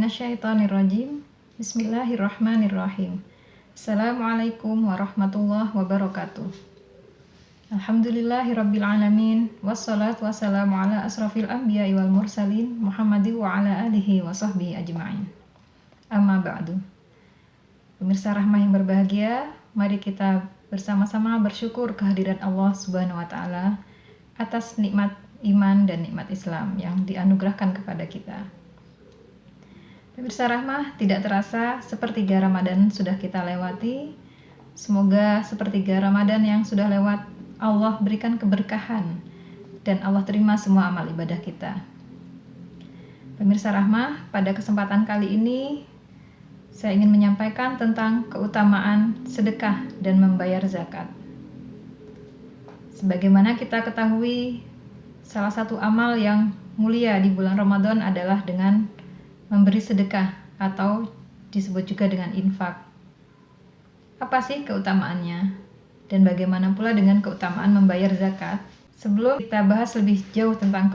minasyaitonirrajim. Bismillahirrahmanirrahim. Assalamualaikum warahmatullahi wabarakatuh. Alhamdulillahirabbil alamin wassalatu wassalamu ala asrofil anbiya'i wal mursalin Muhammadin wa ala alihi wa sahbihi ajma'in. Amma ba'du. Pemirsa rahmah yang berbahagia, mari kita bersama-sama bersyukur kehadiran Allah Subhanahu wa taala atas nikmat iman dan nikmat Islam yang dianugerahkan kepada kita. Pemirsa rahmah, tidak terasa sepertiga Ramadan sudah kita lewati. Semoga sepertiga Ramadan yang sudah lewat Allah berikan keberkahan dan Allah terima semua amal ibadah kita. Pemirsa rahmah, pada kesempatan kali ini saya ingin menyampaikan tentang keutamaan sedekah dan membayar zakat. Sebagaimana kita ketahui, salah satu amal yang mulia di bulan Ramadan adalah dengan memberi sedekah atau disebut juga dengan infak. Apa sih keutamaannya? Dan bagaimana pula dengan keutamaan membayar zakat? Sebelum kita bahas lebih jauh tentang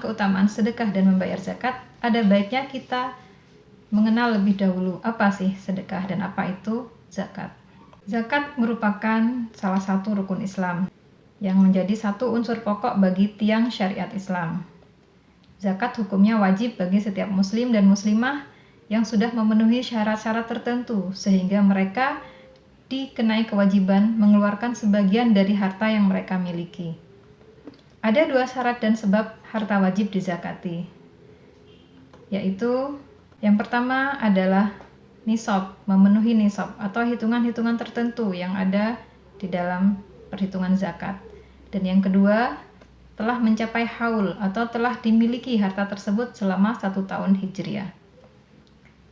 keutamaan sedekah dan membayar zakat, ada baiknya kita mengenal lebih dahulu apa sih sedekah dan apa itu zakat. Zakat merupakan salah satu rukun Islam yang menjadi satu unsur pokok bagi tiang syariat Islam. Zakat hukumnya wajib bagi setiap muslim dan muslimah yang sudah memenuhi syarat-syarat tertentu sehingga mereka dikenai kewajiban mengeluarkan sebagian dari harta yang mereka miliki. Ada dua syarat dan sebab harta wajib dizakati, yaitu yang pertama adalah nisab, memenuhi nisab atau hitungan-hitungan tertentu yang ada di dalam perhitungan zakat. Dan yang kedua, telah mencapai haul atau telah dimiliki harta tersebut selama 1 tahun Hijriah.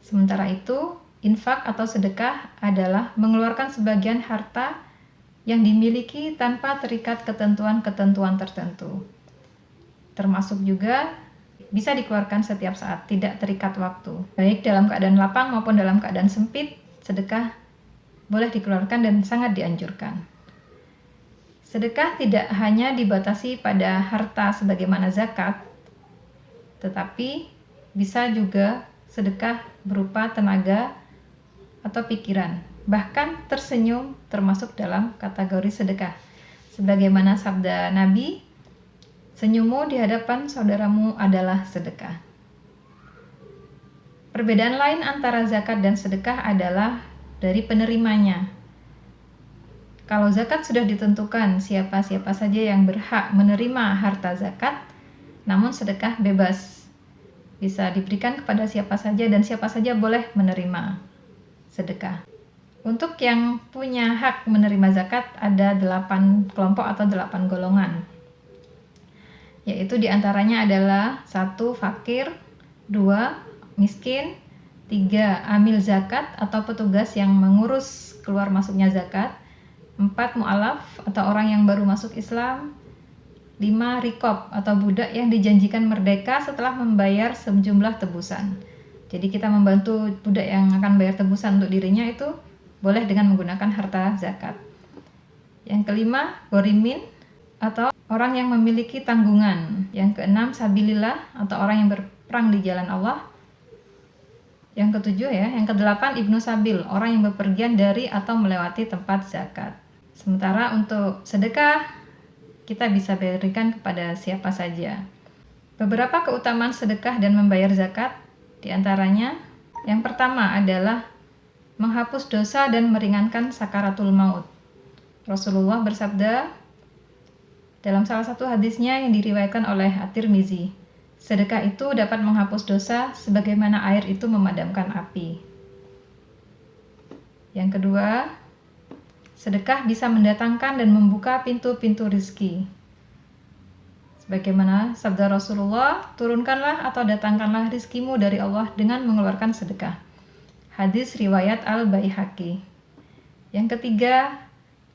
Sementara itu, infak atau sedekah adalah mengeluarkan sebagian harta yang dimiliki tanpa terikat ketentuan-ketentuan tertentu. Termasuk juga bisa dikeluarkan setiap saat, tidak terikat waktu. Baik dalam keadaan lapang maupun dalam keadaan sempit, sedekah boleh dikeluarkan dan sangat dianjurkan. Sedekah tidak hanya dibatasi pada harta sebagaimana zakat, tetapi bisa juga sedekah berupa tenaga atau pikiran. Bahkan tersenyum termasuk dalam kategori sedekah. Sebagaimana sabda Nabi, senyummu di hadapan saudaramu adalah sedekah. Perbedaan lain antara zakat dan sedekah adalah dari penerimanya. Kalau zakat sudah ditentukan siapa-siapa saja yang berhak menerima harta zakat, namun sedekah bebas. Bisa diberikan kepada siapa saja dan siapa saja boleh menerima sedekah. Untuk yang punya hak menerima zakat ada 8 kelompok atau 8 golongan. Yaitu diantaranya adalah 1. Fakir, 2. Miskin, 3. Amil zakat atau petugas yang mengurus keluar masuknya zakat, 4. Mu'alaf atau orang yang baru masuk Islam, 5. Rikob atau budak yang dijanjikan merdeka setelah membayar sejumlah tebusan. Jadi kita membantu budak yang akan bayar tebusan untuk dirinya itu boleh dengan menggunakan harta zakat. Yang kelima, ghorimin atau orang yang memiliki tanggungan. Yang keenam, sabilillah atau orang yang berperang di jalan Allah. Yang ketujuh yang kedelapan, ibnu sabil, orang yang bepergian dari atau melewati tempat zakat. Sementara untuk sedekah, kita bisa berikan kepada siapa saja. Beberapa keutamaan sedekah dan membayar zakat, diantaranya, yang pertama adalah menghapus dosa dan meringankan sakaratul maut. Rasulullah bersabda dalam salah satu hadisnya yang diriwayatkan oleh At-Tirmizi, sedekah itu dapat menghapus dosa sebagaimana air itu memadamkan api. Yang kedua, sedekah bisa mendatangkan dan membuka pintu-pintu rizki. Sebagaimana sabda Rasulullah, turunkanlah atau datangkanlah rizkimu dari Allah dengan mengeluarkan sedekah. Hadis riwayat Al-Baihaqi. Yang ketiga,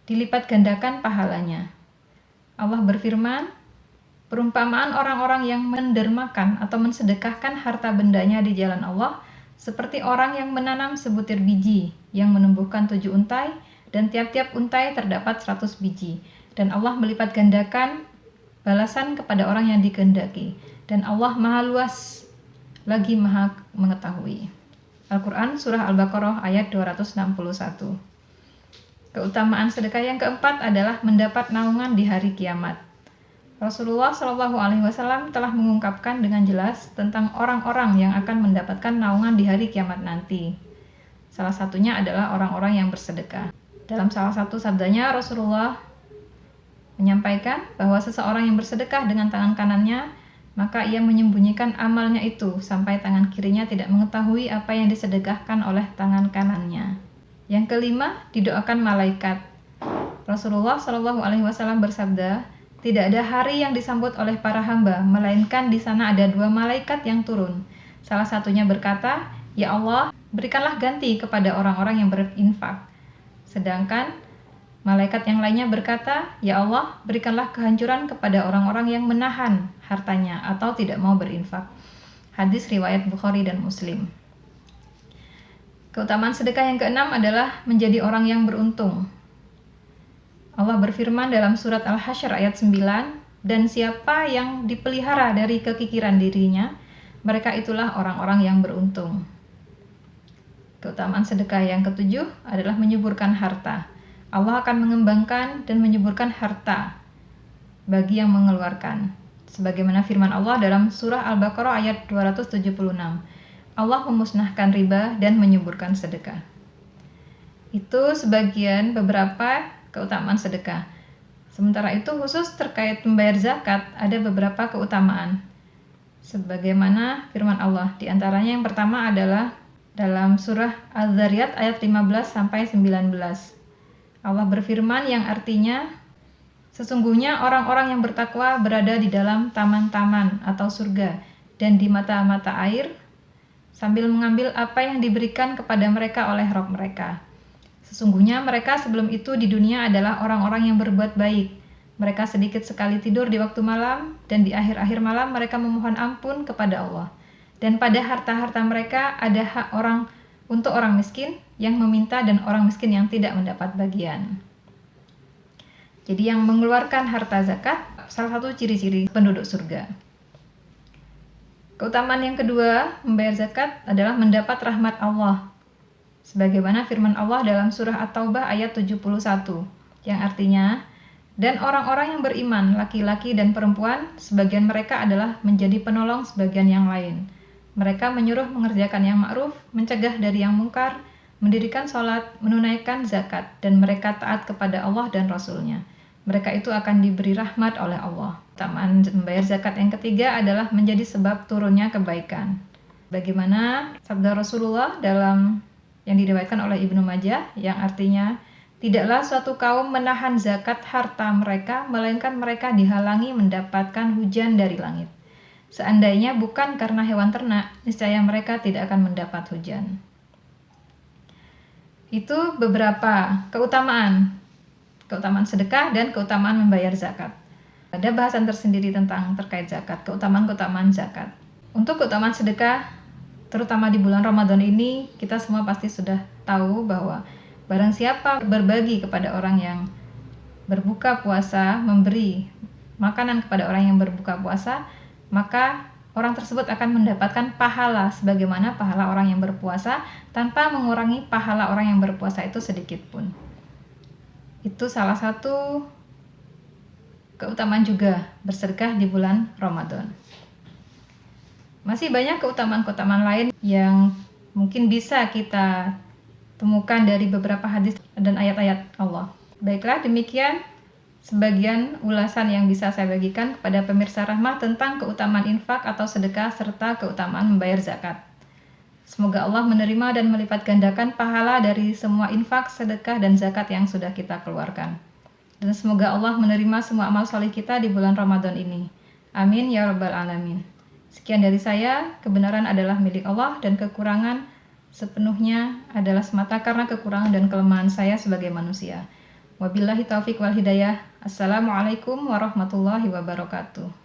dilipat gandakan pahalanya. Allah berfirman, perumpamaan orang-orang yang mendermakan atau mensedekahkan harta bendanya di jalan Allah seperti orang yang menanam sebutir biji yang menumbuhkan 7 untai dan tiap-tiap untai terdapat 100 biji. Dan Allah melipat gandakan balasan kepada orang yang dikehendaki. Dan Allah maha luas lagi Maha mengetahui. Al-Quran Surah Al-Baqarah ayat 261. Keutamaan sedekah yang keempat adalah mendapat naungan di hari kiamat. Rasulullah Shallallahu Alaihi Wasallam telah mengungkapkan dengan jelas tentang orang-orang yang akan mendapatkan naungan di hari kiamat nanti. Salah satunya adalah orang-orang yang bersedekah. Dalam salah satu sabdanya, Rasulullah menyampaikan bahwa seseorang yang bersedekah dengan tangan kanannya, maka ia menyembunyikan amalnya itu sampai tangan kirinya tidak mengetahui apa yang disedekahkan oleh tangan kanannya. Yang kelima, didoakan malaikat. Rasulullah Shallallahu Alaihi Wasallam bersabda, tidak ada hari yang disambut oleh para hamba, melainkan di sana ada 2 malaikat yang turun. Salah satunya berkata, "Ya Allah, berikanlah ganti kepada orang-orang yang berinfak." Sedangkan malaikat yang lainnya berkata, "Ya Allah, berikanlah kehancuran kepada orang-orang yang menahan hartanya atau tidak mau berinfak." Hadis riwayat Bukhari dan Muslim. Keutamaan sedekah yang keenam adalah menjadi orang yang beruntung. Allah berfirman dalam surat Al-Hasyr ayat 9, dan siapa yang dipelihara dari kekikiran dirinya, mereka itulah orang-orang yang beruntung. Keutamaan sedekah yang ketujuh adalah menyuburkan harta. Allah akan mengembangkan dan menyuburkan harta bagi yang mengeluarkan. Sebagaimana firman Allah dalam surah Al-Baqarah ayat 276. Allah memusnahkan riba dan menyuburkan sedekah. Itu sebagian beberapa keutamaan sedekah. Sementara itu khusus terkait membayar zakat ada beberapa keutamaan. Sebagaimana firman Allah, di antaranya yang pertama adalah dalam surah Az-Zariyat ayat 15 sampai 19. Allah berfirman yang artinya, sesungguhnya orang-orang yang bertakwa berada di dalam taman-taman atau surga dan di mata-mata air sambil mengambil apa yang diberikan kepada mereka oleh Rabb mereka. Sesungguhnya mereka sebelum itu di dunia adalah orang-orang yang berbuat baik. Mereka sedikit sekali tidur di waktu malam, dan di akhir-akhir malam mereka memohon ampun kepada Allah. Dan pada harta-harta mereka ada hak orang untuk orang miskin yang meminta dan orang miskin yang tidak mendapat bagian. Jadi yang mengeluarkan harta zakat salah satu ciri-ciri penduduk surga. Keutamaan yang kedua, membayar zakat adalah mendapat rahmat Allah. Sebagaimana firman Allah dalam surah At-Taubah ayat 71, yang artinya, dan orang-orang yang beriman, laki-laki dan perempuan, sebagian mereka adalah menjadi penolong sebagian yang lain. Mereka menyuruh mengerjakan yang ma'ruf, mencegah dari yang mungkar, mendirikan sholat, menunaikan zakat, dan mereka taat kepada Allah dan Rasul-Nya. Mereka itu akan diberi rahmat oleh Allah. Keutamaan membayar zakat yang ketiga adalah menjadi sebab turunnya kebaikan. Bagaimana sabda Rasulullah dalam yang diriwayatkan oleh Ibnu Majah, yang artinya, tidaklah suatu kaum menahan zakat harta mereka, melainkan mereka dihalangi mendapatkan hujan dari langit. Seandainya bukan karena hewan ternak, niscaya mereka tidak akan mendapat hujan. Itu beberapa keutamaan sedekah dan keutamaan membayar zakat. Ada bahasan tersendiri tentang terkait zakat, keutamaan zakat. Untuk keutamaan sedekah, terutama di bulan Ramadan ini, kita semua pasti sudah tahu bahwa barang siapa berbagi kepada orang yang berbuka puasa, memberi makanan kepada orang yang berbuka puasa, maka orang tersebut akan mendapatkan pahala sebagaimana pahala orang yang berpuasa tanpa mengurangi pahala orang yang berpuasa itu sedikit pun. Itu salah satu keutamaan juga bersedekah di bulan Ramadan. Masih banyak keutamaan-keutamaan lain yang mungkin bisa kita temukan dari beberapa hadis dan ayat-ayat Allah. Baiklah, demikian sebagian ulasan yang bisa saya bagikan kepada pemirsa Rahmah tentang keutamaan infak atau sedekah serta keutamaan membayar zakat. Semoga Allah menerima dan melipat gandakan pahala dari semua infak, sedekah, dan zakat yang sudah kita keluarkan. Dan semoga Allah menerima semua amal soleh kita di bulan Ramadan ini. Amin ya rabbal alamin. Sekian dari saya, kebenaran adalah milik Allah dan kekurangan sepenuhnya adalah semata karena kekurangan dan kelemahan saya sebagai manusia. Wabillahi taufiq wal hidayah. Assalamualaikum warahmatullahi wabarakatuh.